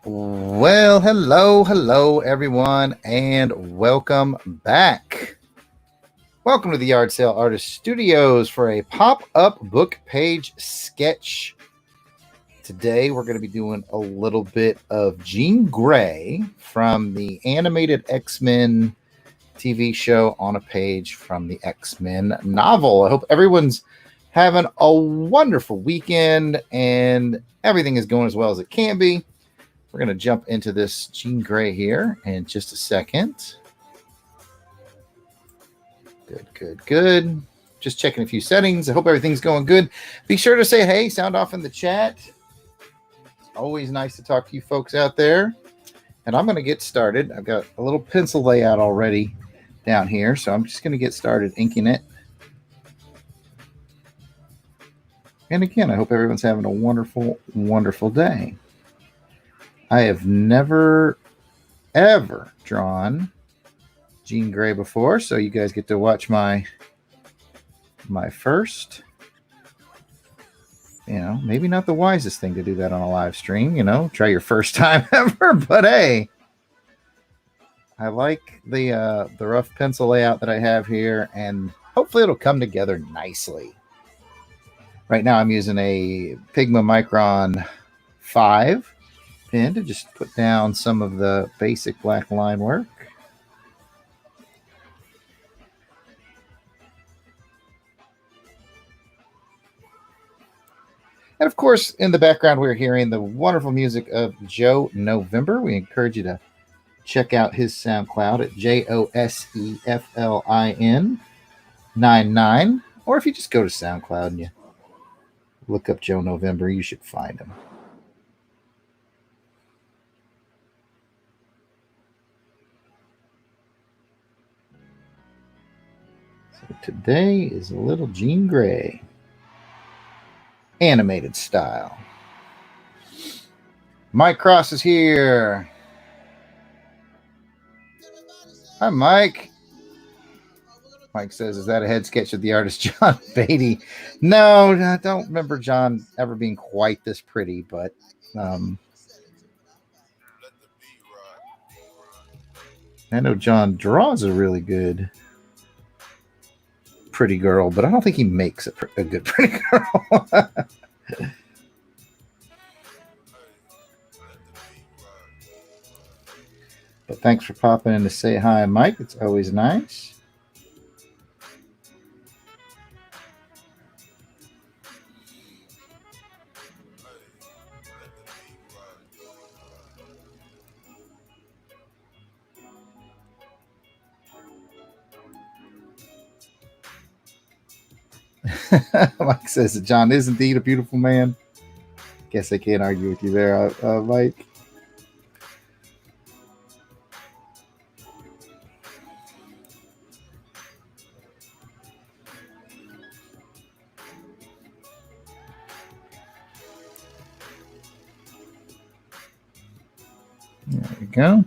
Well, hello, everyone, and welcome back. Welcome to the Yard Sale Artist Studios for a pop-up book page sketch. Today, we're going to be doing a little bit of Jean Grey from the animated X-Men TV show on a page from the X-Men novel. I hope everyone's having a wonderful weekend and everything is going as well as it can be. We're going to jump into this Jean Grey here in just a second. Good. Just checking a few settings. I hope everything's going good. Be sure to say hey, sound off in the chat. It's always nice to talk to you folks out there. And I'm going to get started. I've got a little pencil layout already down here, so I'm just going to get started inking it. And again, I hope everyone's having a wonderful, wonderful day. I have never, ever drawn Jean Grey before, so you guys get to watch my first. Maybe not the wisest thing to do that on a live stream, try your first time ever, but hey, I like the rough pencil layout that I have here, and hopefully it'll come together nicely. Right now I'm using a Pigma Micron 5 pen to just put down some of the basic black line work. And of course, in the background, we're hearing the wonderful music of Joe November. We encourage you to check out his SoundCloud at JOSEFLIN99. Or if you just go to SoundCloud and you look up Joe November, you should find him. So today is a little Jean Grey. Animated style. Mike Cross is here. Hi, Mike. Mike says, is that a head sketch of the artist John Beatty? No, I don't remember John ever being quite this pretty, but I know John draws a really good pretty girl, but I don't think he makes a good pretty girl. But thanks for popping in to say hi, Mike. It's always nice. Mike says that John is indeed a beautiful man. Guess I can't argue with you there, Mike. There we go.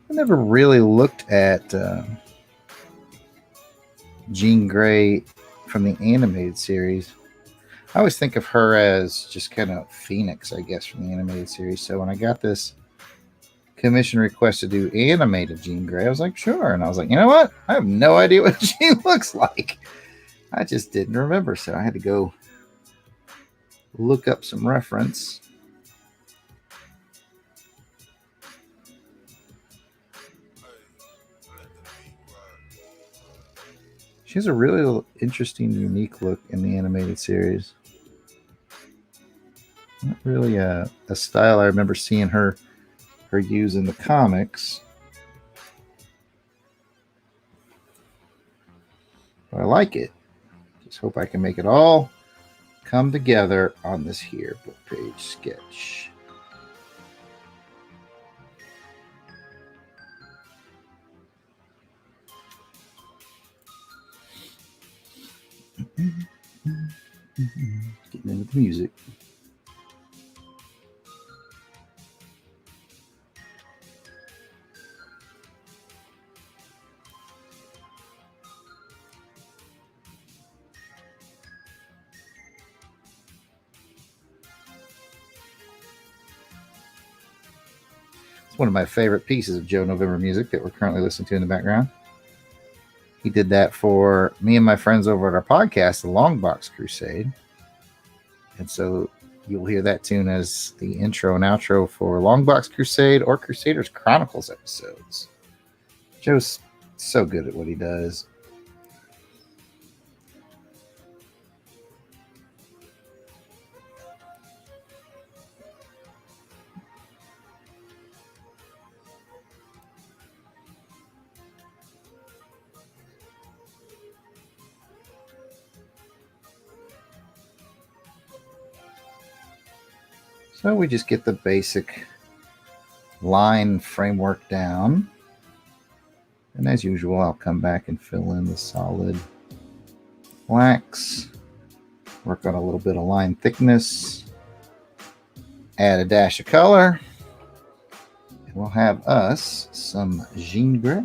I never really looked at Jean Grey from the animated series. I always think of her as just kind of Phoenix, I guess, from the animated series. So when I got this commission request to do animated Jean Grey, I was like, sure. And I was like, you know what? I have no idea what she looks like. I just didn't remember. So I had to go look up some reference. She has a really interesting, unique look in the animated series. Not really a style I remember seeing her use in the comics. But I like it. Just hope I can make it all come together on this here book page sketch. Getting into the music. It's one of my favorite pieces of Joe November music that we're currently listening to in the background. He did that for me and my friends over at our podcast, The Long Box Crusade. And so you'll hear that tune as the intro and outro for Long Box Crusade or Crusaders Chronicles episodes. Joe's so good at what he does. So we just get the basic line framework down. And as usual, I'll come back and fill in the solid blacks. Work on a little bit of line thickness. Add a dash of color. And we'll have us some Jean Grey.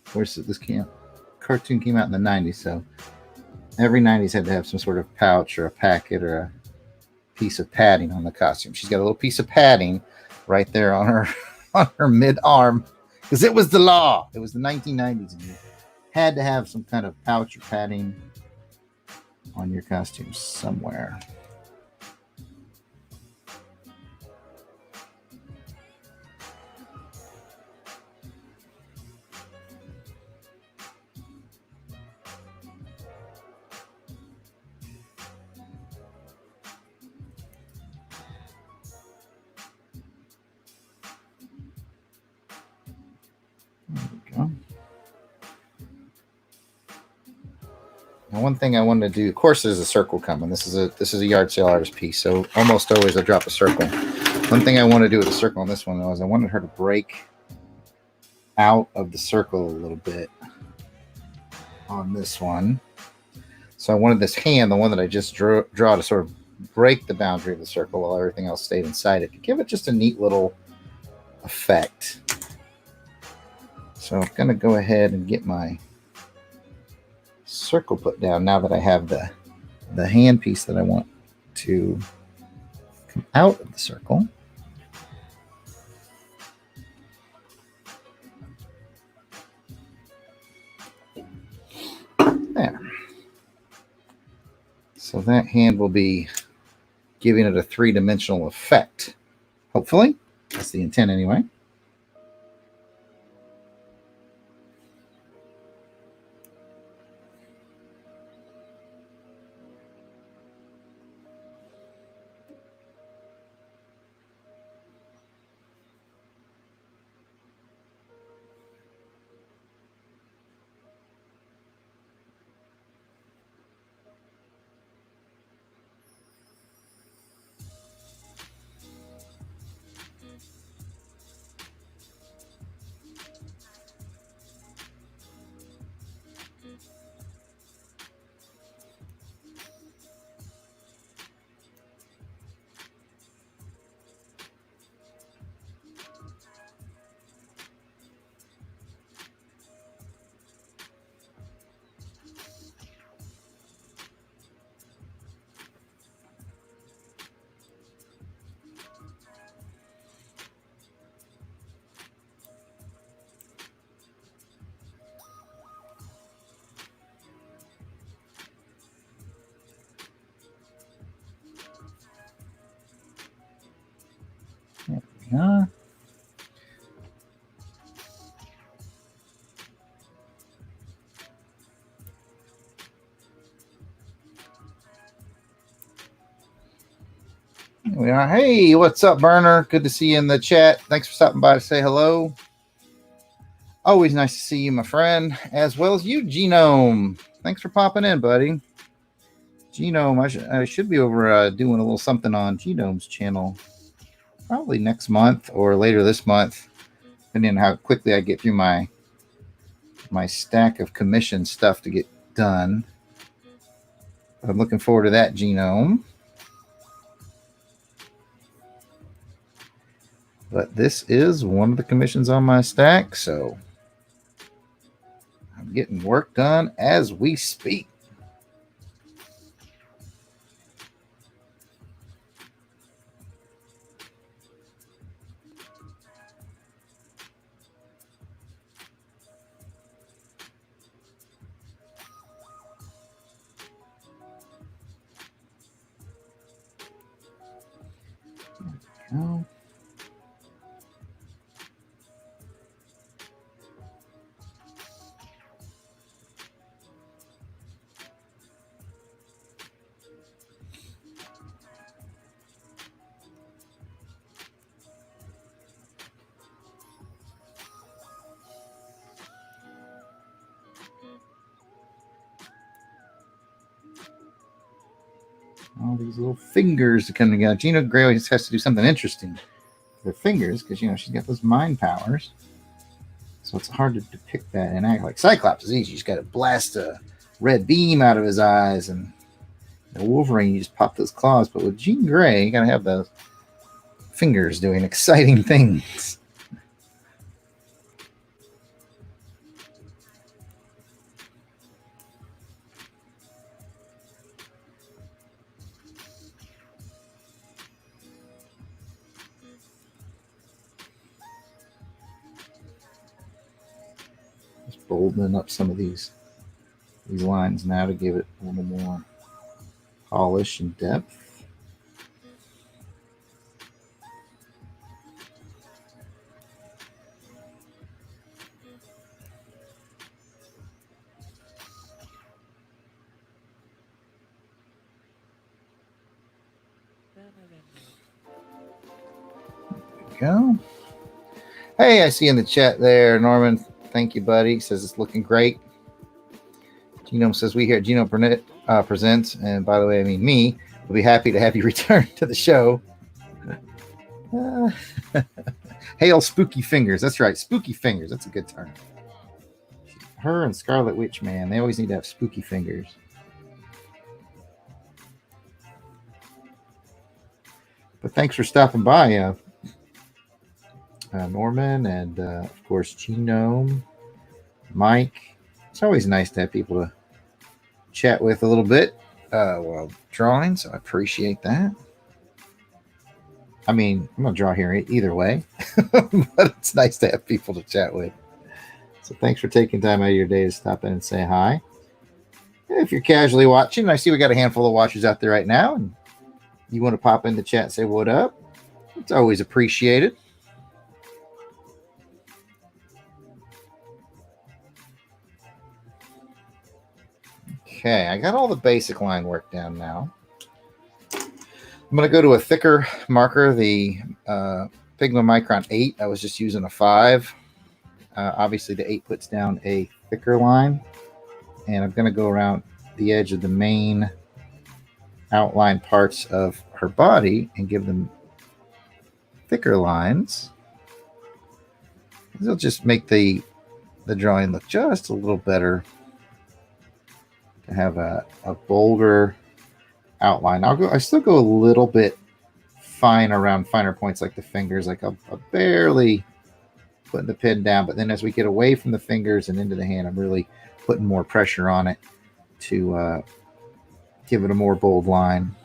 Of course, this cartoon came out in the 90s, so every 90s had to have some sort of pouch or a packet or a piece of padding on the costume. She's got a little piece of padding right there on her mid-arm because it was the law. It was the 1990s, and you had to have some kind of pouch or padding on your costume somewhere. Now, one thing I wanted to do, of course, there's a circle coming. This is a yard sale artist piece, so almost always I drop a circle. One thing I want to do with the circle on this one, though, is I wanted her to break out of the circle a little bit on this one. So I wanted this hand, the one that I just draw to sort of break the boundary of the circle while everything else stayed inside it, to give it just a neat little effect. So I'm going to go ahead and get my circle put down now that I have the hand piece that I want to come out of the circle. There. So that hand will be giving it a three-dimensional effect. Hopefully. That's the intent anyway. There we are. There we are. Hey, what's up, Burner? Good to see you in the chat. Thanks for stopping by to say hello. Always nice to see you, my friend, as well as you, Genome. Thanks for popping in, buddy. Genome, I should be over doing a little something on Genome's channel probably next month or later this month, depending on how quickly I get through my stack of commission stuff to get done. I'm looking forward to that, Genome. But this is one of the commissions on my stack, so I'm getting work done as we speak. There all these little fingers to come together. Gina Gray always has to do something interesting with her fingers because, she's got those mind powers. So it's hard to depict that and act like Cyclops is easy. You just got to blast a red beam out of his eyes, and the Wolverine, you just pop those claws. But with Jean Grey, you got to have those fingers doing exciting things. Just boldening up some of these lines now to give it a little more polish and depth. Go. Hey, I see in the chat there, Norman. Thank you, buddy. Says it's looking great. Genome says we here at Genome Presents, and by the way, I mean me, will be happy to have you return to the show. Hail Spooky Fingers. That's right, Spooky Fingers. That's a good term. Her and Scarlet Witch, man, they always need to have spooky fingers. But thanks for stopping by, Norman, and of course Genome, Mike. It's always nice to have people to chat with a little bit while drawing, so I appreciate that. I mean, I'm gonna draw here either way, but it's nice to have people to chat with. So thanks for taking time out of your day to stop in and say hi. If you're casually watching, I see we got a handful of watchers out there right now, and you want to pop in the chat and say what up, it's always appreciated. Okay, I got all the basic line work down now. I'm going to go to a thicker marker, the Pigma Micron 8. I was just using a 5. Obviously, the 8 puts down a thicker line. And I'm going to go around the edge of the main outline parts of her body and give them thicker lines. It'll just make the drawing look just a little better. To have a bolder outline. I still go a little bit fine around finer points like the fingers. Like I'm barely putting the pen down, but then as we get away from the fingers and into the hand, I'm really putting more pressure on it to give it a more bold line.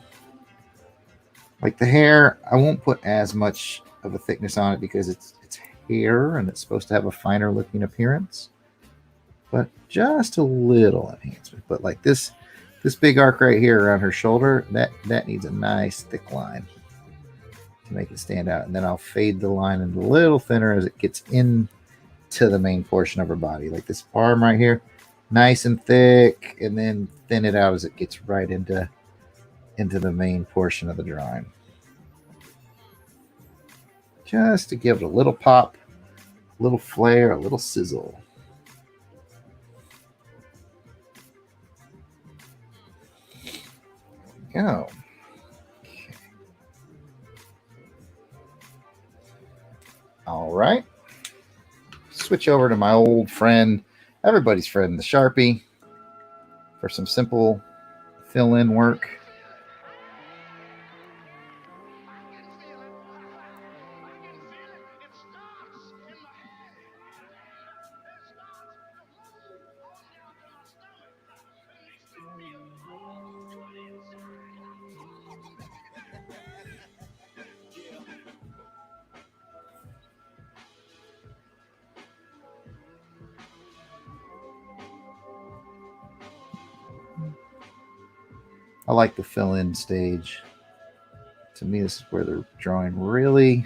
Like the hair, I won't put as much of a thickness on it because it's hair and it's supposed to have a finer looking appearance. But just a little enhancement. But like this big arc right here around her shoulder, that needs a nice thick line to make it stand out. And then I'll fade the line in a little thinner as it gets into the main portion of her body. Like this arm right here, nice and thick, and then thin it out as it gets right into the main portion of the drawing. Just to give it a little pop, A little flare, a little sizzle. There we go. Okay. All right. Switch over to my old friend, everybody's friend, the Sharpie, for some simple fill-in work. I like the fill-in stage. To me, this is where the drawing really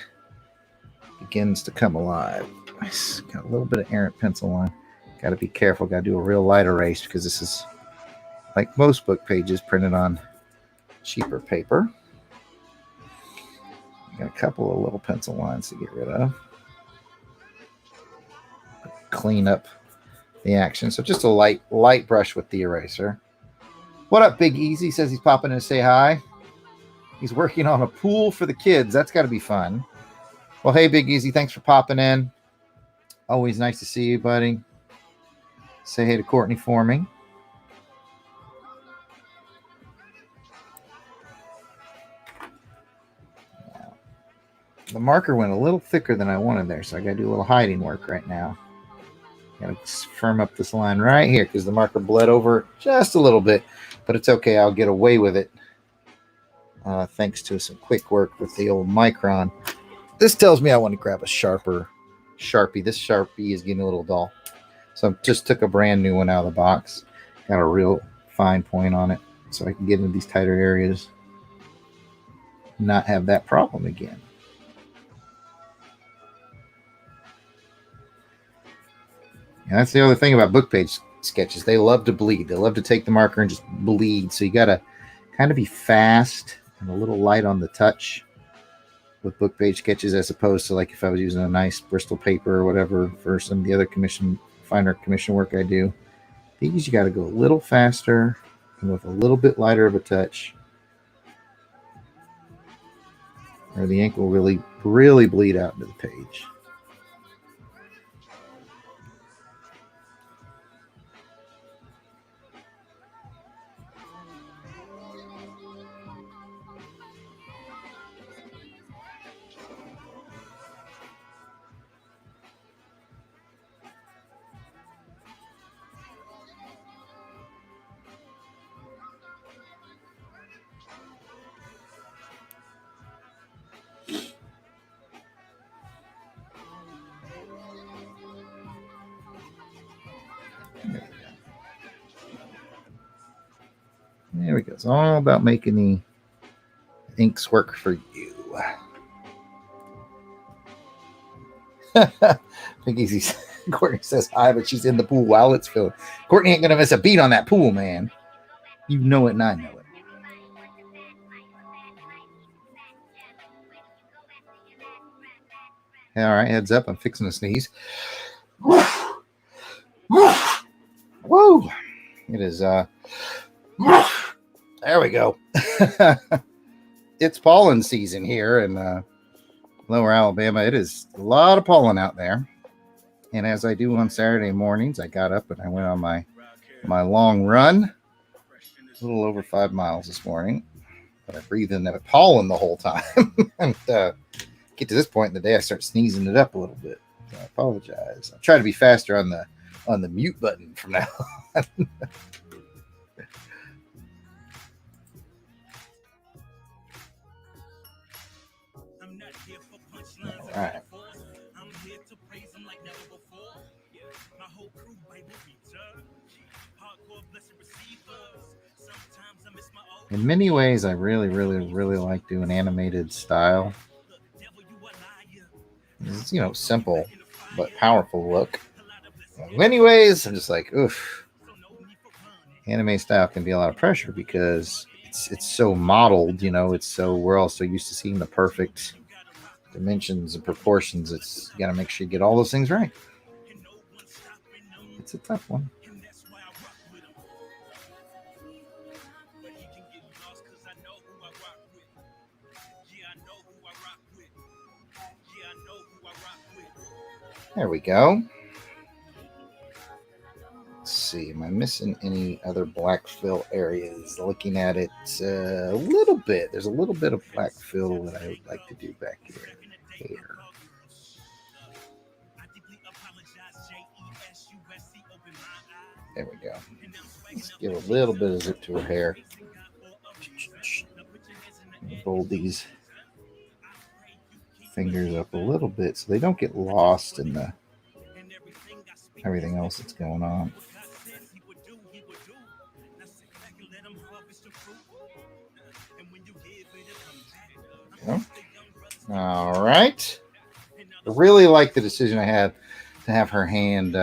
begins to come alive. Nice. Got a little bit of errant pencil line. Got to be careful. Got to do a real light erase because this is, like most book pages, printed on cheaper paper. Got a couple of little pencil lines to get rid of. Clean up the action. So just a light brush with the eraser. What up, Big Easy? Says he's popping in to say hi. He's working on a pool for the kids. That's got to be fun. Well, hey, Big Easy, thanks for popping in. Always nice to see you, buddy. Say hey to Courtney for me. The marker went a little thicker than I wanted there, so I got to do a little hiding work right now. Got to firm up this line right here because the marker bled over just a little bit, but it's okay. I'll get away with it thanks to some quick work with the old Micron. This tells me I want to grab a sharper Sharpie. This Sharpie is getting a little dull. So I just took a brand new one out of the box. Got a real fine point on it so I can get into these tighter areas. Not have that problem again. And that's the other thing about book page sketches. They love to bleed. They love to take the marker and just bleed. So you got to kind of be fast and a little light on the touch with book page sketches, as opposed to like if I was using a nice Bristol paper or whatever for some of the other fine art commission work I do. These you got to go a little faster and with a little bit lighter of a touch, or the ink will really, really bleed out into the page. There we go. It's all about making the inks work for you. Big Easy. Courtney says hi, but she's in the pool while it's filling. Courtney ain't gonna miss a beat on that pool, man. You know it and I know it. All right, heads up. I'm fixing to sneeze. Woo! It is there we go. It's pollen season here in Lower Alabama. It is a lot of pollen out there. And as I do on Saturday mornings, I got up and I went on my long run. A little over 5 miles this morning. But I breathed in that pollen the whole time. And get to this point in the day, I start sneezing it up a little bit. So I apologize. I'll try to be faster on the mute button from now on. All right. In many ways, I really, really, really like doing animated style. It's, simple but powerful look. In many ways, I'm just like, oof. Anime style can be a lot of pressure because it's so modeled, it's so, we're all so used to seeing the perfect dimensions and proportions. You got to make sure you get all those things right. It's a tough one. There we go. Let's see, am I missing any other black fill areas? Looking at it a little bit. There's a little bit of black fill that I would like to do back here. There we go. Let's give a little bit of zip to her hair. Fold these fingers up a little bit so they don't get lost in the everything else that's going on. All right. I really like the decision I had to have her hand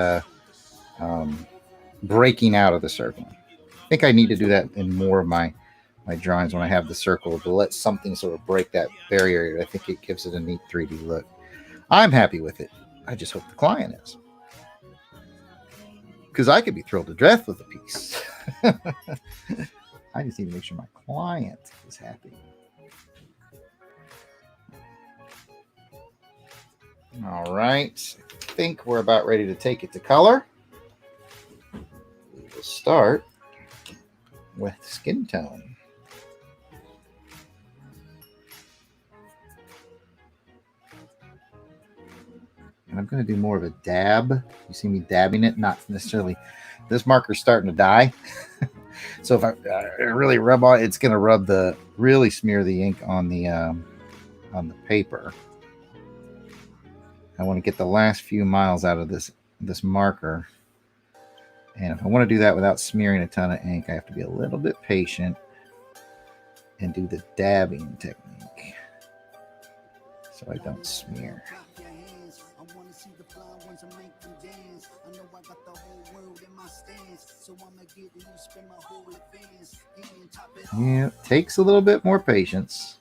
breaking out of the circle. I think I need to do that in more of my drawings when I have the circle, to let something sort of break that barrier. I think it gives it a neat 3D look. I'm happy with it. I just hope the client is, because I could be thrilled to death with the piece. I just need to make sure my client is happy. All right, I think we're about ready to take it to color. We will start with skin tone. And I'm going to do more of a dab. You see me dabbing it, not necessarily. This marker's starting to die. So if I really rub on, it's going to really smear the ink on the paper. I want to get the last few miles out of this marker. And if I want to do that without smearing a ton of ink, I have to be a little bit patient and do the dabbing technique so I don't smear. Yeah, it takes a little bit more patience.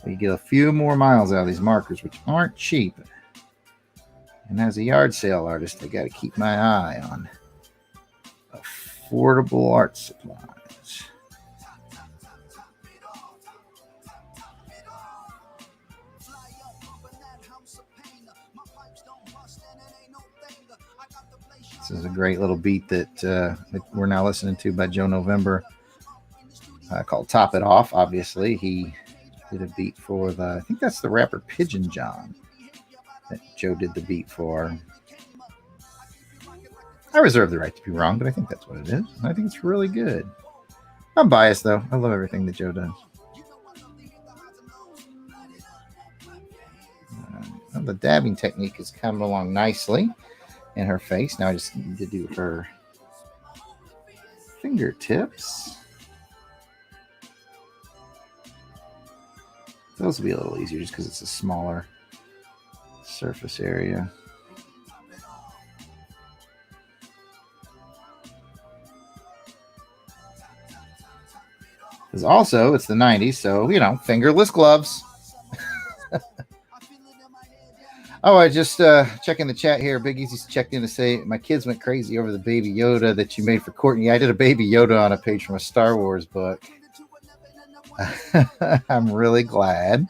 You get a few more miles out of these markers, which aren't cheap. And as a yard sale artist, I got to keep my eye on affordable art supplies. This is a great little beat that we're now listening to by Joe November, called Top It Off. Obviously, he did a beat for I think that's the rapper Pigeon John that Joe did the beat for. I reserve the right to be wrong, but I think that's what it is. I think it's really good. I'm biased, though. I love everything that Joe does. The dabbing technique is coming along nicely in her face. Now I just need to do her fingertips. Those will be a little easier just because it's a smaller surface area. Because also it's the 90s, so, fingerless gloves. Oh, I just checking the chat here. Big Easy's checked in to say my kids went crazy over the Baby Yoda that you made for Courtney. I did a Baby Yoda on a page from a Star Wars book. I'm really glad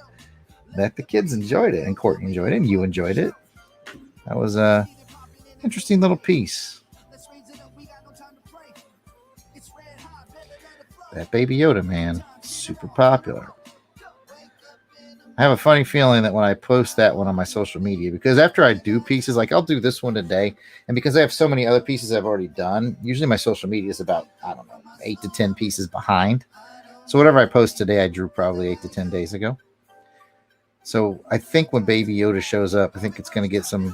that the kids enjoyed it, and Courtney enjoyed it, and you enjoyed it. That was a interesting little piece. That Baby Yoda, man, super popular. I have a funny feeling that when I post that one on my social media, because after I do pieces, like I'll do this one today, and because I have so many other pieces I've already done, usually my social media is about, 8 to 10 pieces behind. So whatever I post today, I drew probably 8 to 10 days ago. So I think when Baby Yoda shows up, I think it's going to get some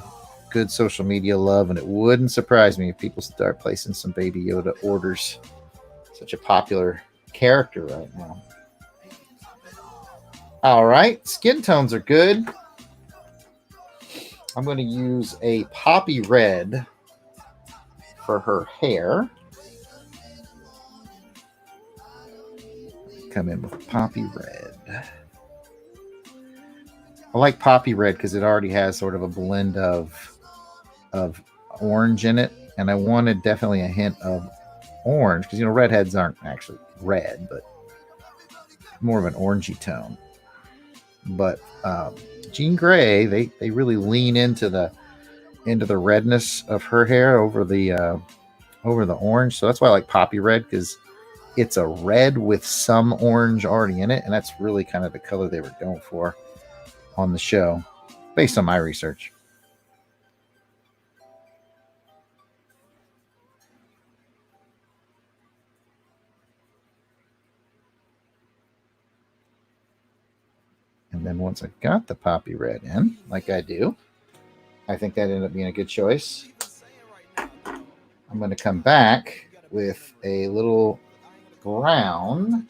good social media love, and it wouldn't surprise me if people start placing some Baby Yoda orders. Such a popular character right now. All right, skin tones are good. I'm going to use a poppy red for her hair. Come in with poppy red. I like poppy red because it already has sort of a blend of orange in it, and I wanted definitely a hint of orange because redheads aren't actually red, but more of an orangey tone. But Jean Grey, they really lean into the redness of her hair over the orange, so that's why I like poppy red, because it's a red with some orange already in it, and that's really kind of the color they were going for on the show, based on my research. And then once I got the poppy red in, like I do, I think that ended up being a good choice. I'm going to come back with a little brown.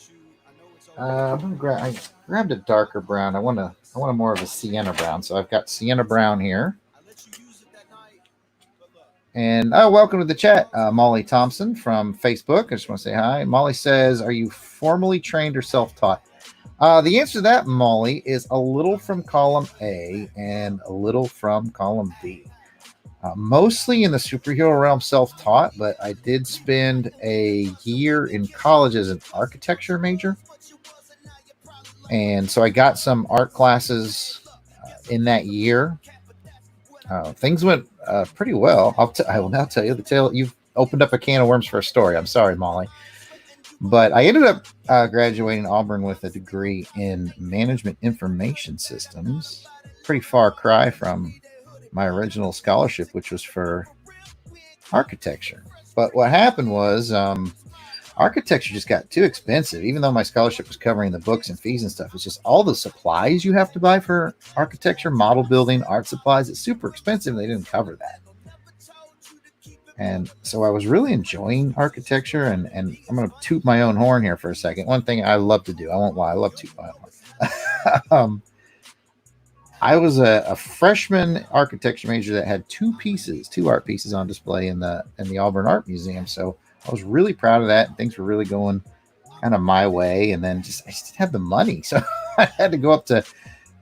I grabbed a darker brown. I want a more of a sienna brown. So I've got sienna brown here. And welcome to the chat, Molly Thompson from Facebook. I just want to say hi. Molly says, "Are you formally trained or self-taught?" The answer to that, Molly, is a little from column A and a little from column B. Mostly in the superhero realm, self-taught, but I did spend a year in college as an architecture major. And so I got some art classes in that year. Things went pretty well. I will now tell you the tale. You've opened up a can of worms for a story. I'm sorry, Molly. But I ended up graduating Auburn with a degree in management information systems. Pretty far cry from my original scholarship, which was for architecture. But what happened was architecture just got too expensive. Even though my scholarship was covering the books and fees and stuff, it's just all the supplies you have to buy for architecture, model building, art supplies. It's super expensive. They didn't cover that. And so I was really enjoying architecture, and I'm going to toot my own horn here for a second. One thing I love to do, I won't lie, I love to toot my own horn. I was a freshman architecture major that had two art pieces on display in the Auburn Art Museum. So I was really proud of that, and things were really going kind of my way. And then I just didn't have the money, so I had to go up to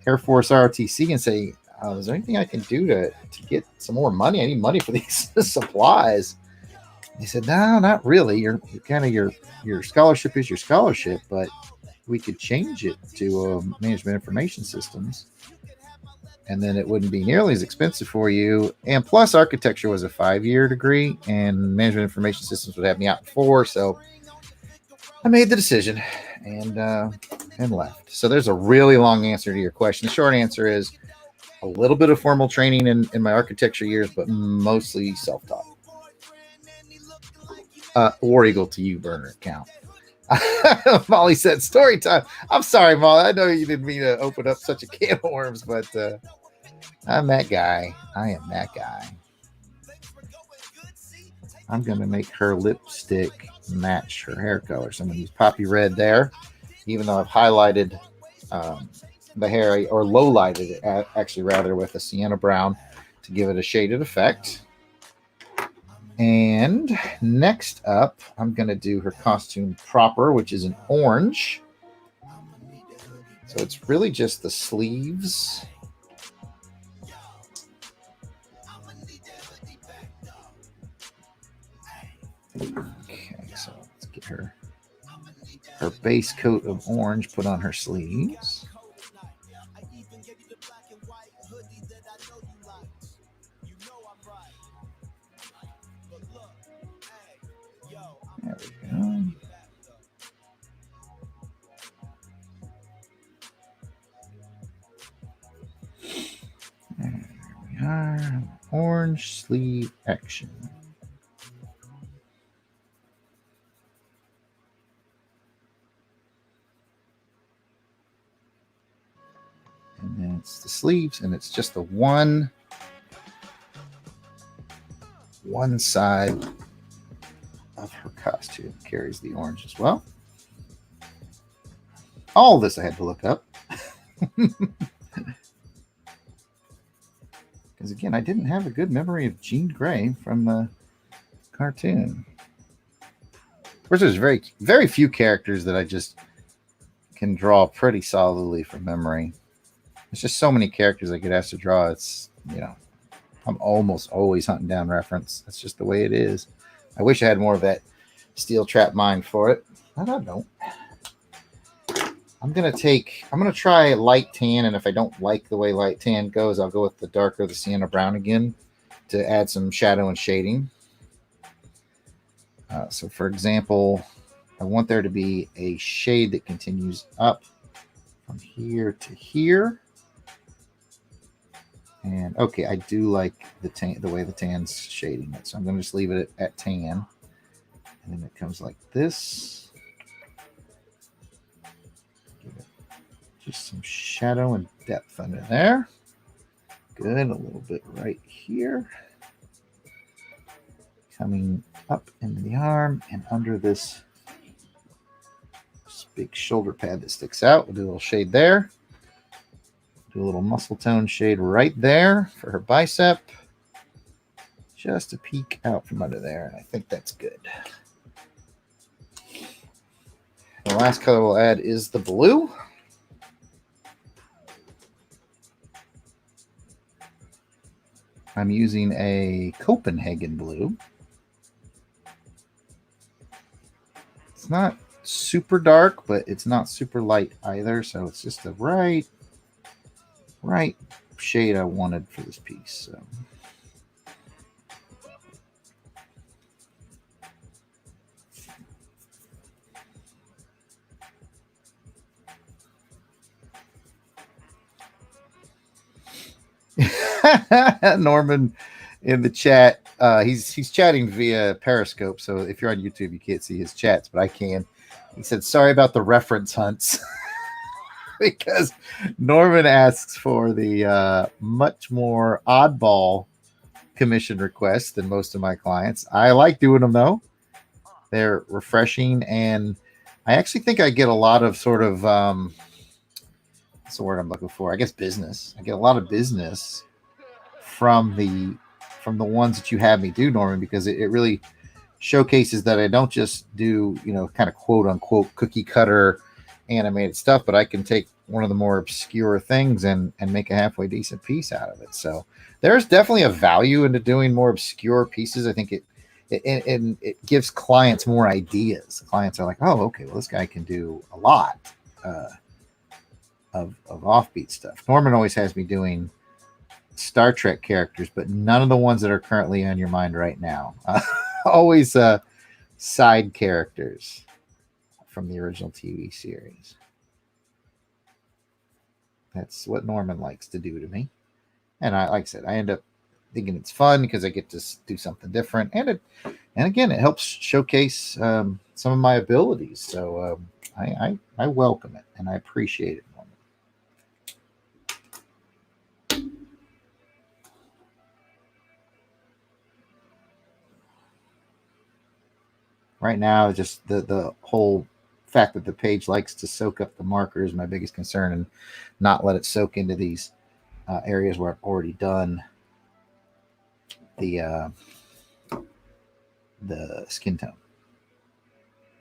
Air Force ROTC and say, "Is there anything I can do to get some more money? I need money for these supplies." They said, "No, not really. Your scholarship is your scholarship, but we could change it to management information systems, and then it wouldn't be nearly as expensive for you. And plus, architecture was a 5-year degree, and management information systems would have me out in 4." So I made the decision and left. So there's a really long answer to your question. The short answer is a little bit of formal training in my architecture years, but mostly self-taught. War Eagle to you, burner account. Molly said, "Story time." I'm sorry, Molly. I know you didn't mean to open up such a can of worms, but I'm that guy. I am that guy. I'm going to make her lipstick match her hair color. So I'm going to use poppy red there, even though I've highlighted the hair, or low lighted it actually rather, with a sienna brown to give it a shaded effect. And next up, I'm going to do her costume proper, which is an orange. So it's really just the sleeves. Okay, so let's get her base coat of orange put on her sleeves. There we go. There we are. Orange sleeve action. And then it's the sleeves, and it's just the one side of her costume carries the orange as well. All this I had to look up. Because again, I didn't have a good memory of Jean Grey from the cartoon. Of course, there's very, very few characters that I just can draw pretty solidly from memory. There's just so many characters I get asked to draw. It's, you know, I'm almost always hunting down reference. That's just the way it is. I wish I had more of that steel trap mind for it, but I don't. I'm going to try light tan, and if I don't like the way light tan goes, I'll go with the darker, the sienna brown again to add some shadow and shading. So for example, I want there to be a shade that continues up from here to here. And okay, I do like the way the tan's shading it. So I'm going to just leave it at tan. And then it comes like this. Give it just some shadow and depth under there. Good, a little bit right here. Coming up into the arm and under this big shoulder pad that sticks out. We'll do a little shade there. Do a little muscle tone shade right there for her bicep. Just to peek out from under there. And I think that's good. The last color we'll add is the blue. I'm using a Copenhagen blue. It's not super dark, but it's not super light either. So it's just the right shade I wanted for this piece. So. Norman in the chat, he's chatting via Periscope, so if you're on YouTube you can't see his chats, but I can. He said sorry about the reference hunts because Norman asks for the much more oddball commission requests than most of my clients. I like doing them though. They're refreshing, and I actually think I get a lot of sort of what's the word I'm looking for? I guess business. I get a lot of business from the ones that you have me do, Norman, because it really showcases that I don't just do, you know, kind of quote unquote cookie cutter animated stuff, but I can take one of the more obscure things and make a halfway decent piece out of it. So there's definitely a value into doing more obscure pieces. I think it gives clients more ideas. Clients are like, oh, okay, well, this guy can do a lot of offbeat stuff. Norman always has me doing Star Trek characters, but none of the ones that are currently on your mind right now. Always side characters from the original TV series. That's what Norman likes to do to me. And like I said, I end up thinking it's fun because I get to do something different. And again, it helps showcase some of my abilities. So I welcome it and I appreciate it. Right now, just the whole fact that the page likes to soak up the marker is my biggest concern, and not let it soak into these areas where I've already done the skin tone.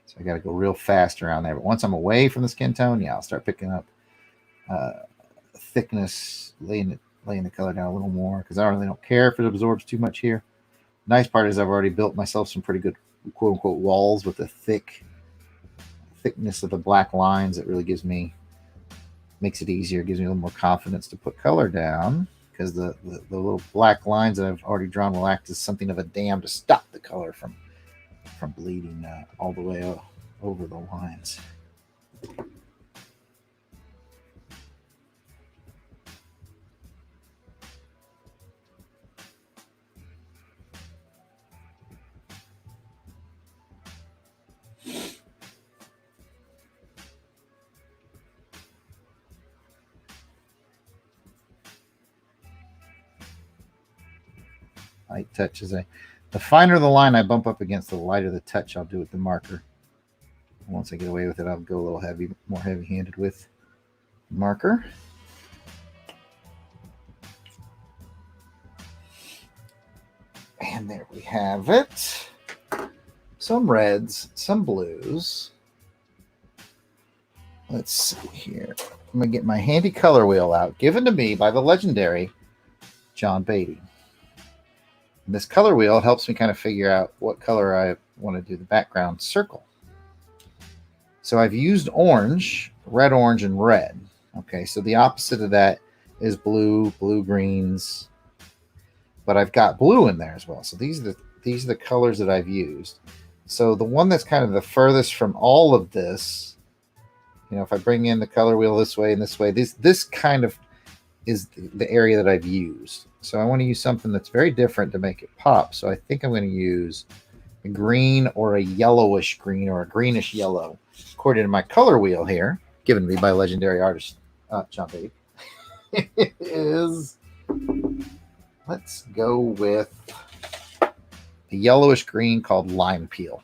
So I got to go real fast around there. But once I'm away from the skin tone, yeah, I'll start picking up thickness, laying the color down a little more, because I really don't care if it absorbs too much here. Nice part is I've already built myself some pretty good quote unquote walls with the thickness of the black lines. That really makes it easier, gives me a little more confidence to put color down, because the little black lines that I've already drawn will act as something of a dam to stop the color from bleeding all the way over the lines. Light touch is the finer the line I bump up against, the lighter the touch I'll do with the marker. Once I get away with it, I'll go a little more heavy-handed with the marker. And there we have it. Some reds, some blues. Let's see here. I'm going to get my handy color wheel out, given to me by the legendary John Beatty. And this color wheel helps me kind of figure out what color I want to do the background circle. So I've used orange, red, orange, and red. Okay, so the opposite of that is blue, blue greens, but I've got blue in there as well. So these are the colors that I've used. So the one that's kind of the furthest from all of this, if I bring in the color wheel this way and this way, this kind of is the area that I've used. So I want to use something that's very different to make it pop. So I think I'm going to use a green or a yellowish green or a greenish yellow, according to my color wheel here, given to me by legendary artist John Beatty. Is, let's go with a yellowish green called lime peel.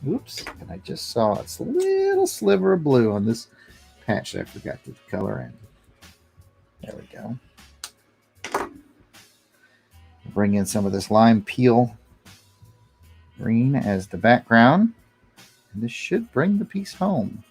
Oops, and I just saw it's a little sliver of blue on this patch that I forgot to color in. There we go. Bring in some of this lime peel green as the background, and this should bring the piece home.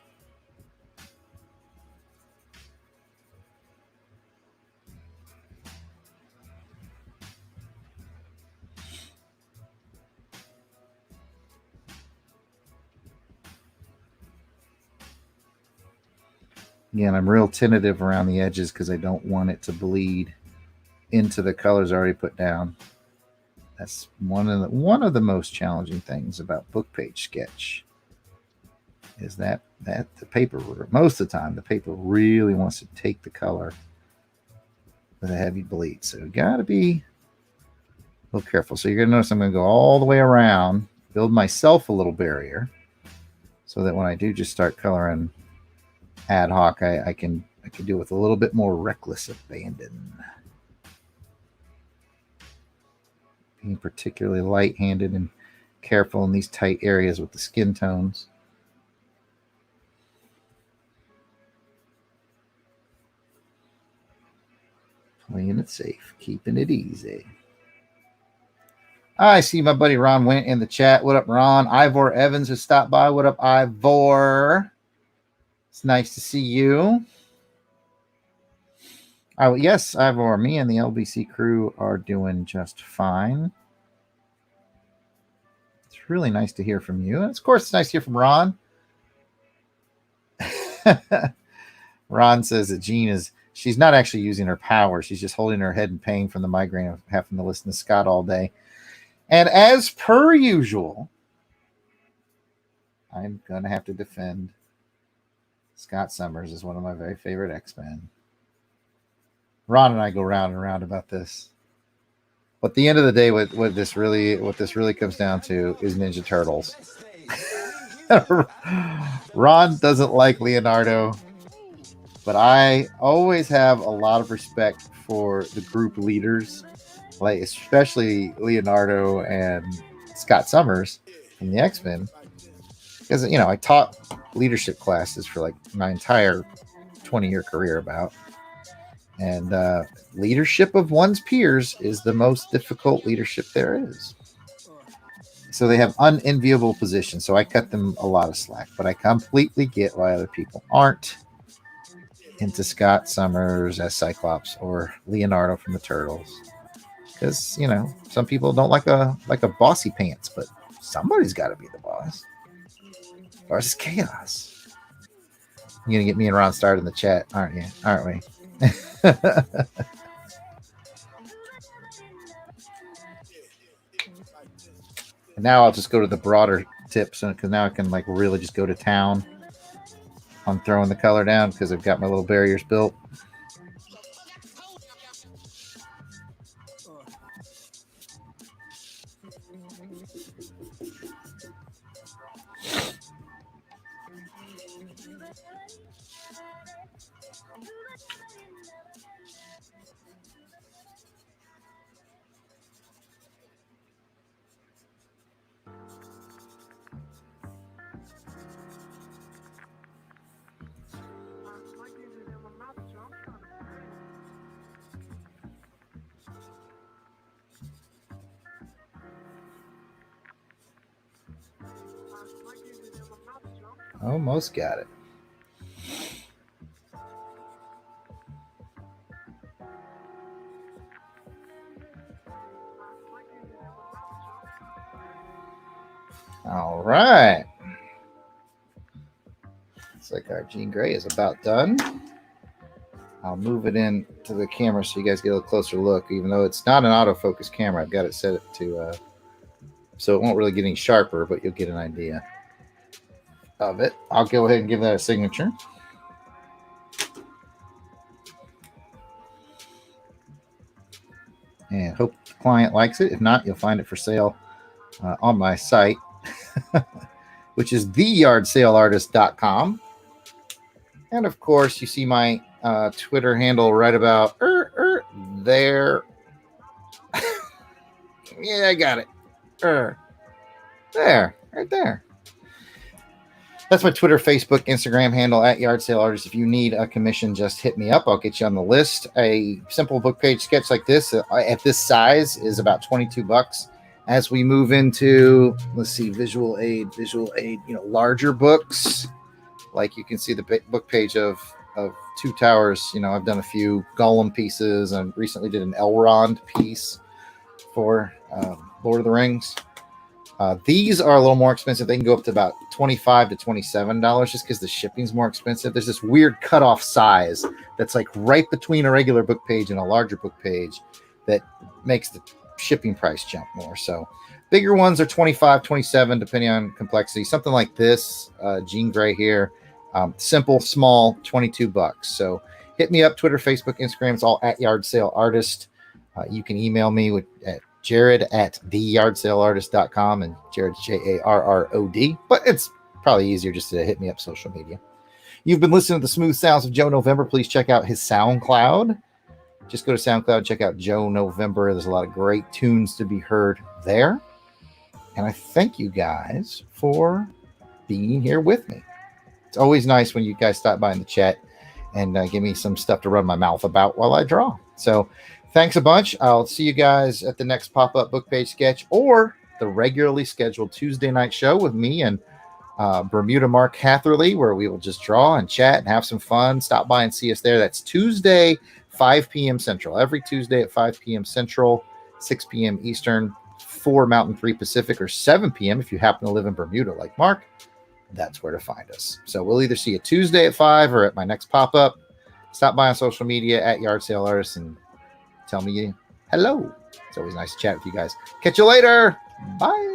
Again, I'm real tentative around the edges because I don't want it to bleed into the colors already put down. That's one of the most challenging things about book page sketch, is that the paper, most of the time, the paper really wants to take the color with a heavy bleed. So you got to be a little careful. So you're going to notice I'm going to go all the way around, build myself a little barrier, so that when I do just start coloring ad hoc, I can do it with a little bit more reckless abandon. Being particularly light-handed and careful in these tight areas with the skin tones. Playing it safe, keeping it easy. I see my buddy Ron went in the chat. What up, Ron? Ivor Evans has stopped by. What up, Ivor? It's nice to see you. Oh, yes, Ivor. Me and the LBC crew are doing just fine. It's really nice to hear from you. And of course, it's nice to hear from Ron. Ron says that she's not actually using her power. She's just holding her head in pain from the migraine of having to listen to Scott all day. And as per usual, I'm going to have to defend Scott Summers as one of my very favorite X-Men. Ron and I go round and round about this. But at the end of the day, what this really comes down to is Ninja Turtles. Ron doesn't like Leonardo, but I always have a lot of respect for the group leaders, like especially Leonardo and Scott Summers from the X-Men, because I taught leadership classes for like my entire 20-year career about, and leadership of one's peers is the most difficult leadership there is. So they have unenviable positions. So I cut them a lot of slack, but I completely get why other people aren't into Scott Summers as Cyclops or Leonardo from the Turtles, because some people don't like a bossy pants, but somebody's got to be the boss, or it's chaos. You're gonna get me and Ron started in the chat, aren't you? Aren't we? And now I'll just go to the broader tips, because now I can really just go to town on throwing the color down, because I've got my little barriers built. Almost got it. All right. Looks like our Jean Grey is about done. I'll move it in to the camera so you guys get a little closer look. Even though it's not an autofocus camera, I've got it set to so it won't really get any sharper, but you'll get an idea of it. I'll go ahead and give that a signature. And hope the client likes it. If not, you'll find it for sale on my site, which is theyardsaleartist.com. And of course, you see my Twitter handle right about there. Yeah, I got it. There, right there. That's my Twitter, Facebook, Instagram handle at Yard Sale Artist. If you need a commission, just hit me up. I'll get you on the list. A simple book page sketch like this at this size is about $22. As we move into, let's see, visual aid, larger books, like you can see the book page of Two Towers. I've done a few Gollum pieces and recently did an Elrond piece for Lord of the Rings. These are a little more expensive. They can go up to about $25 to $27 just because the shipping's more expensive. There's this weird cutoff size that's like right between a regular book page and a larger book page that makes the shipping price jump more. So bigger ones are $25, $27, depending on complexity. Something like this, Jean Grey here, simple, small, $22. So hit me up, Twitter, Facebook, Instagram. It's all at Yard Sale Artist. You can email me at Jarrod at theyardsaleartist.com, and Jarrod's Jarrod, but it's probably easier just to hit me up social media. You've been listening to the smooth sounds of Joe November. Please check out his SoundCloud. Just go to SoundCloud, check out Joe November. There's a lot of great tunes to be heard there. And I thank you guys for being here with me. It's always nice when you guys stop by in the chat and give me some stuff to run my mouth about while I draw. So thanks a bunch. I'll see you guys at the next pop-up book page sketch or the regularly scheduled Tuesday night show with me and Bermuda Mark Hatherley, where we will just draw and chat and have some fun. Stop by and see us there. That's Tuesday, 5 p.m. Central. Every Tuesday at 5 p.m. Central, 6 p.m. Eastern, 4 Mountain, 3 Pacific, or 7 p.m. if you happen to live in Bermuda like Mark. That's where to find us. So we'll either see you Tuesday at 5 or at my next pop-up. Stop by on social media at Yard Sale Artist and tell me hello. It's always nice to chat with you guys. Catch you later. Bye.